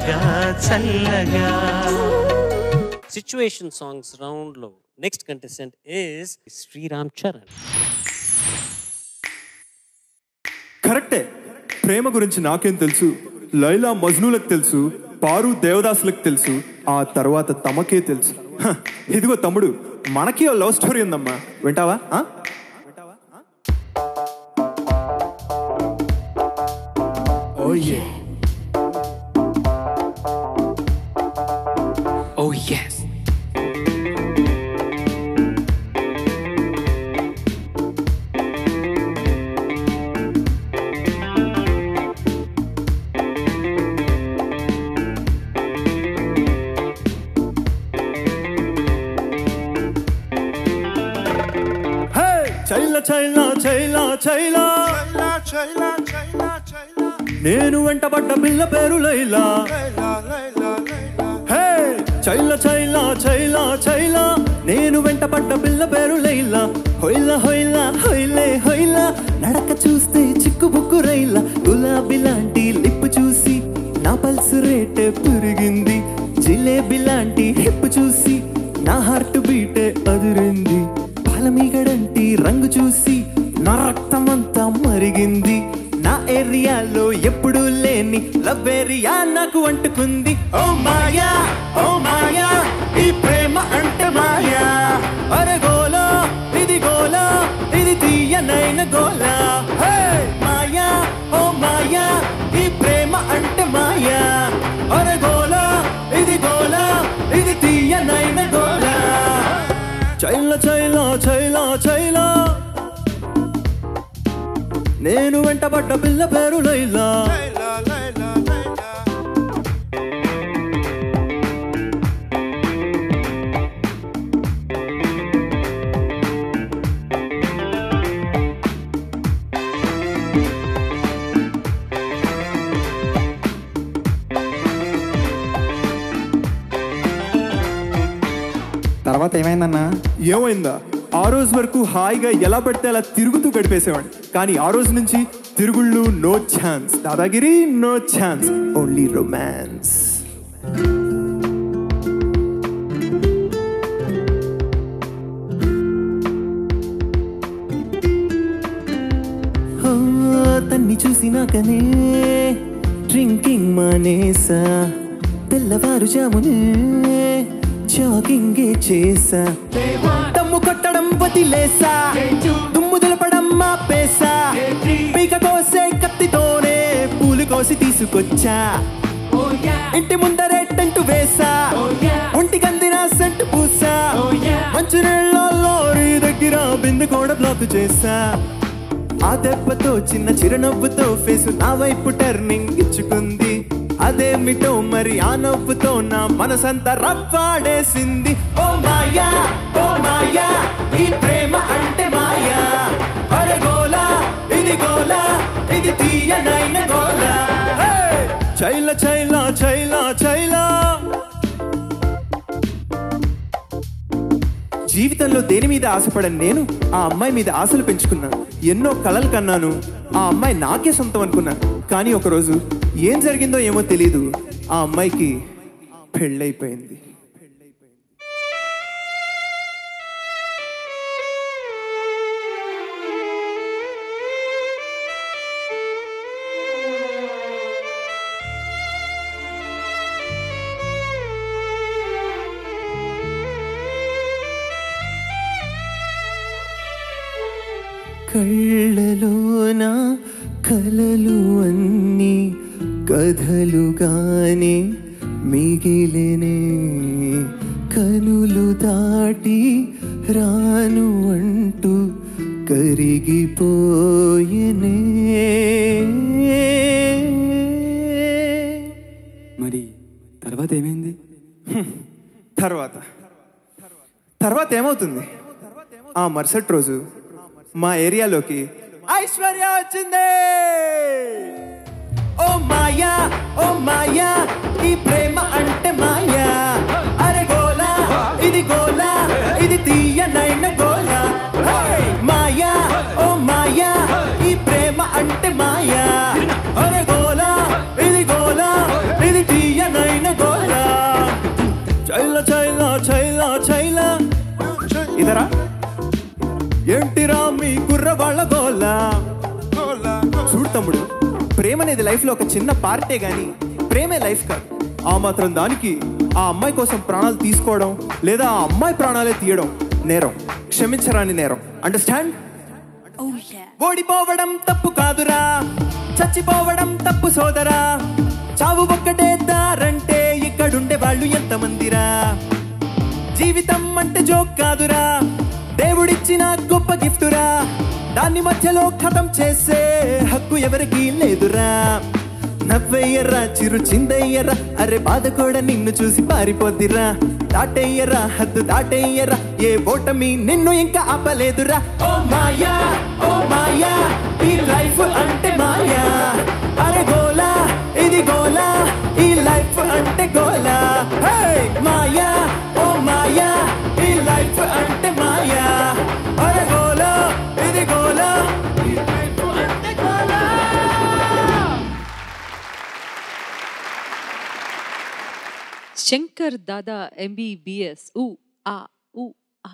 చల్లగా చల్లగా. Situation songs round లో next contestant is Sriram Charan. కరెక్టే, ప్రేమ గురించి నాకేం తెలుసు, లైలా మజ్నూలకు తెలుసు, పారు దేవదాసులకు తెలుసు, ఆ తర్వాత తమకే తెలుసు. ఇదిగో తమ్ముడు, మనకి లవ్ స్టోరీ ఉందమ్మా, వింటావా? Oh yeah. Oh yes. చైలా చైలా చైలా చైలా నేను వెంటబడ్డ పిల్ల పేరు లైలా. హే చైలా చైలా చైలా చైలా నేను వెంటబడ్డ పిల్ల పేరు లైలా. హొయిలా హొయిలా హొయిలే హొయిలా నడక చూస్తే చిక్కు బుక్కు రైలా. గులాబీ లాంటి లిప్పు చూసి నా పల్సు రేటే పెరిగింది. జిలేబీ లాంటి హిప్పు చూసి నా హార్ట్ బీటే అదిరింది. పాలమీగడంటి రంగు చూసి నా రక్తమంతా మరిగింది. నా ఏరియాలో ఎప్పుడు లేని లవ్ ఏరియా నాకు అంటుకుంది. ఓ మాయా ఓ మాయా ఈ ప్రేమ అంటే మాయా. అరే గోలా ఇది గోలా ఇది తీయనైన గోలా. మాయా ఓ మాయా ఈ ప్రేమ అంటే మాయా. అరే గోలా ఇది గోలా ఇది తీయనైన గోలా. చైలా చైలా చైలా చైలా నేను వెంటబడ్డ పిల్ల పేరు లైలా. తర్వాత ఏమైందన్నా? ఏమైందా? ఆ రోజు వరకు హాయిగా ఎలా పడితే అలా తిరుగుతూ గడిపేసేవాడు. కానీ ఆ రోజు నుంచి తిరుగుళ్ళు నో ఛాన్స్, దాదాగిరి నో ఛాన్స్, ఓన్లీ రొమాన్స్. తన్ని చూసినాకనే డ్రింకింగ్ మానేసా. తెల్లవారుజామునే జాగింగే చేసా. దమ్ము కొట్టడం వదిలేసా, దుమ్ము దులపడం ఆపేసా. పీక కోసే కత్తితోనే పూలు కోసి తీసుకొచ్చా. ఇంటి ముందరే టెంటు వేసా, ఒంటికందిన సెంటు పూసా. మంచినీళ్ళ లారీ దగ్గర బిందు కూడా బ్లాక్ చేసా. ఆ దెబ్బతో చిన్న చిరునవ్వుతో ఫేసు నా వైపు టర్నింగ్ ఇచ్చుకుంది. అదేమిటో మరి ఆ నవ్వుతో నా మనసంతా రవ్వాడేసింది. ఓ మాయా ఓ మాయా ఈ ప్రేమ అంటే మాయా. అరే గోలా ఇది గోలా ఇది తీయనైన గోలా. చైలా చైలా చైలా చైలా జీవితంలో దేని మీద ఆశపడను నేను, ఆ అమ్మాయి మీద ఆశలు పెంచుకున్నాను. ఎన్నో కలలు కన్నాను, ఆ అమ్మాయి నాకే సొంతం అనుకున్నాను. కానీ ఒకరోజు ఏం జరిగిందో ఏమో తెలీదు, ఆ అమ్మాయికి పెళ్ళైపోయింది. కళ్ళలోన కలలు అన్నీ కథలుగానే మిగిలినే. కనులు దాటి రాను అంటూ కరిగిపోయనే. మరి తర్వాత ఏమైంది? తర్వాత ఏమవుతుంది? ఆ మరుసటి రోజు మా ఏరియాలోకి ఐశ్వర్య వచ్చింది. ఓ మాయా ఓ మాయా ఈ ప్రేమ అంటే మాయా. అరే గోలా ఇది గోలా ఇది తీయనైన గోలా. మాయా ఓ మాయా ఈ ప్రేమ అంటే మాయా. అరే గోలా ఇది గోలా ఇది తీయనైన చల్ల చైలా చైలా చైలా ఇదరా ఏంటిరా మీ కుర్రవాళ్ళ గోలా చూడు తమ్ముడు, ప్రేమ అనేది లైఫ్లో ఒక చిన్న పార్టే గాని ప్రేమే లైఫ్ కాదు. ఆ మాత్రం దానికి ఆ అమ్మాయి కోసం ప్రాణాలు తీసుకోవడం లేదా ఆ అమ్మాయి ప్రాణాలే తీయడం నేరం, క్షమించరాని నేరం. అండర్స్టాండ్? ఓడిపోవడం తప్పు కాదురా, చచ్చిపోవడం తప్పు సోదరా. చావు ఒక్కటే దారంటే ఇక్కడుండే వాళ్ళు ఎంతమందిరా. జీవితం అంటే జోక్ కాదురా, దేవుడిచ్చిన గొప్ప గిఫ్టురా. దాన్ని మధ్యలో ఖతం చేసే హక్కు ఎవరికీ లేదురా. నవ్వయ్యరా చిరు చిందయ్యరా, అరే బాధ కూడా నిన్ను చూసి పారిపోద్దిరా. దాటయ్యరా హద్దు దాటయ్యరా, ఏ ఓటమి నిన్ను ఇంకా ఆపలేదురా. ఓ మాయా ఓ మాయా ఈ లైఫ్ అంటే మాయా. అరే గోలా ఇది గోలా, ఈ లైఫ్ అంటే గోలా. హే మాయా ఓ మాయా ఈ లైఫ్ అంటే మాయా. అరే గోలా ఇది గోలా, ఈ లైఫ్ అంటే గోలా. శంకర్ దాదా MBBS ఊ ఆ ఊ ఆ.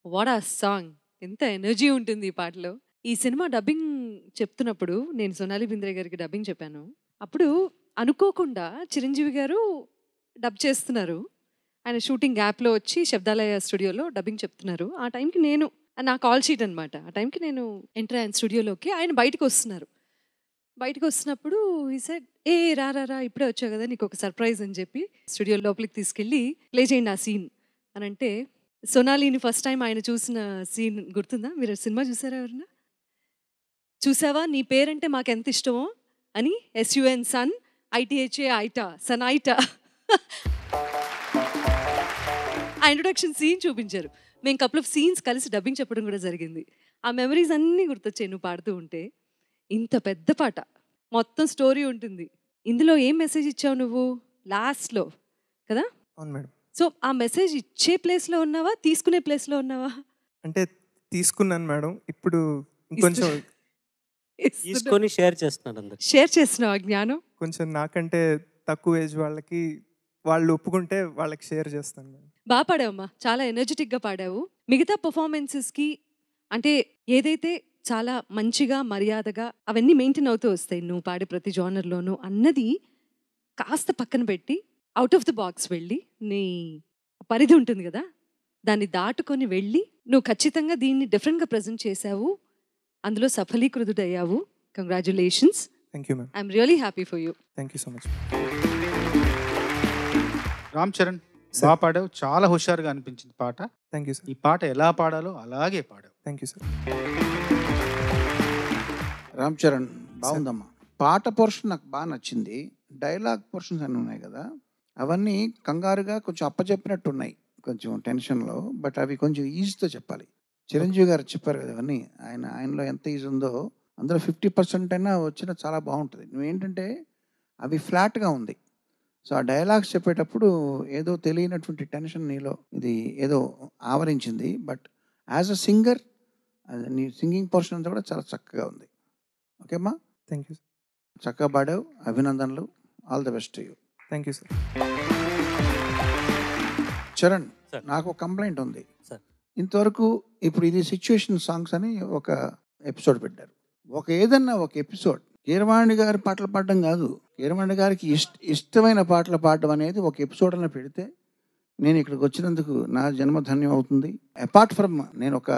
వాట్ ఆ సాంగ్! ఎంత ఎనర్జీ ఉంటుంది ఈ పాటలో. ఈ సినిమా డబ్బింగ్ చెప్తున్నప్పుడు నేను సోనాలి బింద్రే గారికి డబ్బింగ్ చెప్పాను. అప్పుడు అనుకోకుండా చిరంజీవి గారు డబ్ చేస్తున్నారు. ఆయన షూటింగ్ గ్యాప్లో వచ్చి శబ్దాలయ స్టూడియోలో డబ్బింగ్ చెప్తున్నారు. ఆ టైంకి నేను నా కాల్ షీట్ అనమాట. ఆ టైంకి నేను ఎంటర్ అయ్యాను స్టూడియోలోకి. ఆయన బయటకు వస్తున్నారు. బయటకు వస్తున్నప్పుడు ఈ సెడ్ ఏ రా రా రా ఇప్పుడే వచ్చావు కదా, నీకు ఒక సర్ప్రైజ్ అని చెప్పి స్టూడియో లోపలికి తీసుకెళ్ళి ప్లే చేయండి ఆ సీన్ అని అంటే, సోనాలిని ఫస్ట్ టైం ఆయన చూసిన సీన్ గుర్తుందా? మీరు సినిమా చూసారా ఎవరన్నా? చూసావా నీ పేరంటే మాకు ఎంత ఇష్టమో అని, SUN sun, ITHA AITA sun AITA. ఆ ఇంట్రొడక్షన్ సీన్ చూపించారు. మేము కపుల్ ఆఫ్ సీన్స్ కలిసి డబ్బింగ్ చెప్పడం కూడా జరిగింది. ఆ మెమరీస్ అన్నీ గుర్తొచ్చాయి నువ్వు పాడుతూ ఉంటే. ఇంత పెద్ద పాట, మొత్తం స్టోరీ ఉంటుంది. ఇందులో ఏం మెసేజ్ ఇచ్చావు నువ్వు లాస్ట్లో కదా? అవును మేడం. సో ఆ మెసేజ్ ఇచ్చే ప్లేస్లో ఉన్నావా, తీసుకునే ప్లేస్లో ఉన్నావా? అంటే తీసుకున్నాను మేడం. ఇప్పుడు ఇంకొంచెం తీసుకొని షేర్ చేస్తున్నాడు అందరు. షేర్ చేస్తున్నావు ఆ జ్ఞానం. కొంచెం నాకంటే తక్కువ ఏజ్ వాళ్ళకి వాళ్ళు ఒప్పుకుంటే వాళ్ళకి షేర్ చేస్తాను మేడం. బాగా పాడావమ్మా, చాలా ఎనర్జెటిక్గా పాడావు. మిగతా పర్ఫార్మెన్సెస్కి అంటే ఏదైతే చాలా మంచిగా మర్యాదగా అవన్నీ మెయింటైన్ అవుతూ వస్తాయి నువ్వు పాడే ప్రతి జానర్లోనూ అన్నది కాస్త పక్కన పెట్టి అవుట్ ఆఫ్ ది బాక్స్ వెళ్ళి, నీ పరిధి ఉంటుంది కదా దాన్ని దాటుకొని వెళ్ళి నువ్వు ఖచ్చితంగా దీన్ని డిఫరెంట్గా ప్రజెంట్ చేశావు. అందులో సఫలీకృతుడయ్యావు. Congratulations. Thank you ma'am. I'm really happy for you. Thank you so much. Ram Charan, బాగా పాడావు. చాలా హుషారుగా అనిపించింది పాట. Thank you sir. ఈ పాట ఎలా పాడాలో అలాగే పాడావు. Thank you sir. Ram Charan బాగుందమ్మా. పాట పోర్షన్ నాకు బాగా నచ్చింది. డైలాగ్ పోర్షన్స్ అన్నీ ఉన్నాయి కదా, అవన్నీ కంగారుగా కొంచెం అప్పచెప్పినట్టు ఉన్నాయి, కొంచెం టెన్షన్లో. బట్ అవి కొంచెం ఈజీతో చెప్పాలి. చిరంజీవి గారు చెప్పారు కదా అవన్నీ, ఆయనలో ఎంత ఈజీ ఉందో అందులో 50% అయినా వచ్చినా చాలా బాగుంటుంది. నువ్వేంటంటే అవి ఫ్లాట్గా ఉంది. సో ఆ డైలాగ్స్ చెప్పేటప్పుడు ఏదో తెలియనటువంటి టెన్షన్ నీలో ఇది ఏదో ఆవరించింది. బట్ యాజ్ అ సింగర్ నీ సింగింగ్ పోర్షన్ అంతా కూడా చాలా చక్కగా ఉంది. ఓకేమ్మా, థ్యాంక్ యూ సార్. చక్కగా పాడావు. అభినందనలు. All the best to you. Thank you sir. Charan, Sir. నాకు ఒక కంప్లైంట్ ఉంది. Sir. ఇంతవరకు ఇప్పుడు ఇది సిచ్యుయేషన్ సాంగ్స్ అని ఒక ఎపిసోడ్ పెట్టారు. ఏదన్నా ఒక ఎపిసోడ్ కీరవాణి గారి పాటలు పాడడం కాదు, కీరవాణి గారికి ఇష్టమైన పాటలు పాడడం అనేది ఒక ఎపిసోడ్ అన్న పెడితే నేను ఇక్కడికి వచ్చినందుకు నా జన్మ ధన్యం అవుతుంది. అపార్ట్ ఫ్రమ్ నేను ఒక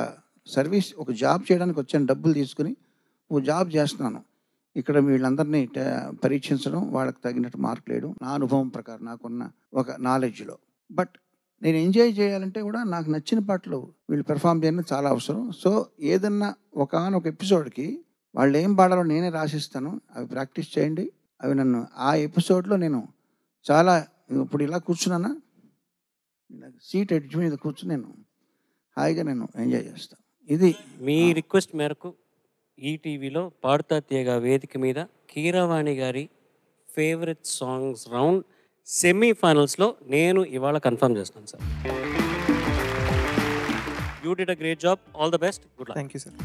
సర్వీస్, ఒక జాబ్ చేయడానికి వచ్చాను, డబ్బులు తీసుకుని ఒక జాబ్ చేస్తున్నాను. ఇక్కడ వీళ్ళందరినీ పరీక్షించడం, వాళ్ళకి తగినట్టు మార్కులు వేయడం, నా అనుభవం ప్రకారం నాకున్న ఒక నాలెడ్జ్లో. బట్ నేను ఎంజాయ్ చేయాలంటే కూడా నాకు నచ్చిన పాటలు వీళ్ళు పెర్ఫామ్ చేయడం చాలా అవసరం. సో ఏదన్నా ఒక ఎపిసోడ్కి వాళ్ళు ఏం పాడాలో నేనే రాసిస్తాను, అవి ప్రాక్టీస్ చేయండి. అవి నన్ను ఆ ఎపిసోడ్లో నేను చాలా, ఇప్పుడు ఇలా కూర్చున్నానా, సీట్ ఎడ్జ్ మీద కూర్చుని నేను హాయిగా నేను ఎంజాయ్ చేస్తాను. ఇది మీ రిక్వెస్ట్ మేరకు ఈటీవీలో పాడుతా తీయగా వేదిక మీద కీరవాణి గారి ఫేవరెట్ సాంగ్స్ రౌండ్ సెమీఫైనల్స్లో నేను ఇవాళ కన్ఫర్మ్ చేస్తాను sir. You did a great job. All the best. Good luck. Thank you sir.